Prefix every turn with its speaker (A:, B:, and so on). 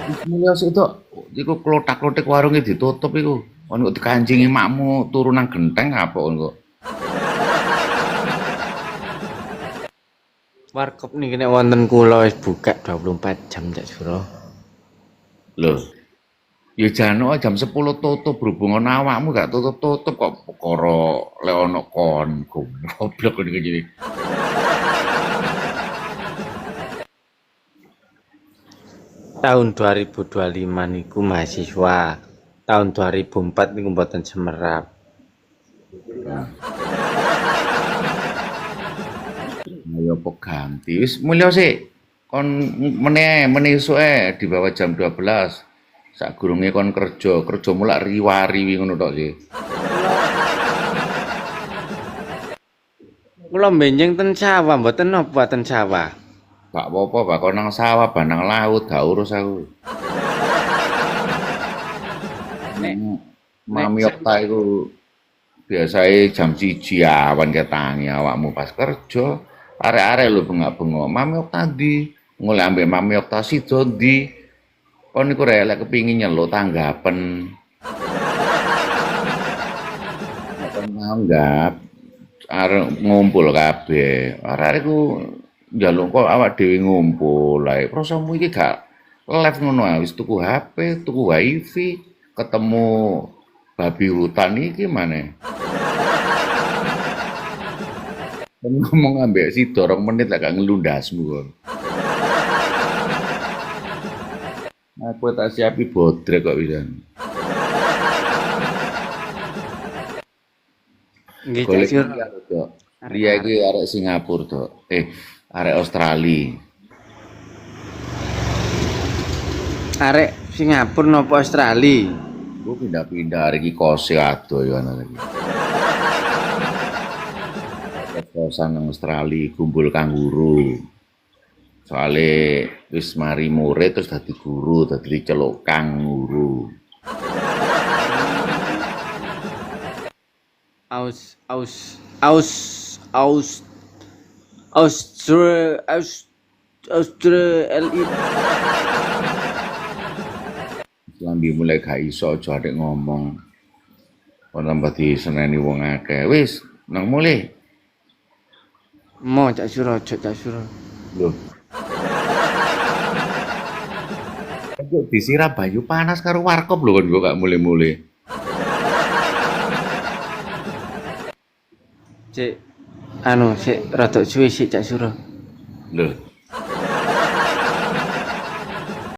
A: Wis mulya sik tok. Iku klothak-klothik warunge ditutup iku. Kon kok dikancingi makmu turu nang genteng apa kon kok.
B: Warkop niki nek wonten kula wis buka 24 jam Cak Suro.
A: Lho, ya jan jam 10 tutup berhubung ana awakmu gak tutup-tutup kok perkara lek ana kon goblok iki jadi.
B: Tahun 2025 niku mahasiswa. Tahun 2004 niku mboten semerap.
A: Ayo apa ganti. Wis mulya sik. Kon meneh esuke di bawah jam 12. Sakgurunge kon kerja mulak riwari ngono tok sih.
B: Kula benjing ten sawah mboten napa ten sawah.
A: Gak apa-apa, Pak. Kon nang sawah, banang laut, gak urus aku.
B: Nek
A: Mami Okta iku biasanya jam 1 awan ketangi awakmu pas kerja. Arek-arek lho bengak-bengok. Mami Okta ndi? Mulai ambek Mami Okta sida ndi? Kon niku rek lek kepingin nyeluk tanggapen. Kon nanggap arek ngumpul kabeh. Arek-arek ku njaluk kok awak dhewe ngumpul. Lah prosomu iki gak live ngono ae wis tuku HP, tuku WiFi, ketemu babi hutan iki maneh. Kon ngomong ambek si dorong menit lah gak ngelundasmu kon. Aku tak siapi bodrek kok bisa.
B: nggih Cak
A: Golek
B: Suro.
A: dia Dok. Dia iki arek Singapura, Dok. Arek Australia.
B: Arek Singapura napa Australia?
A: Gue pindah-pindah arek iki kose ado ya ana lagi. Kosan nang Australia kumpul kanguru. Soale wis mari murid terus dadi guru, dadi diceluk kanguru.
B: Aus aus aus aus Austra aus Australia.
A: Lambi mulai gak iso aja arek ngomong. Ora tambah diseneni wong akeh. Wis, nang mulai.
B: Mo Cak Suro, Cak Suro.
A: Loh, kok disiram banyu panas karo warkop lho kon kok gak mulai-mulai.
B: Cek anu sik rada suwe sik Cak Suro.
A: Loh,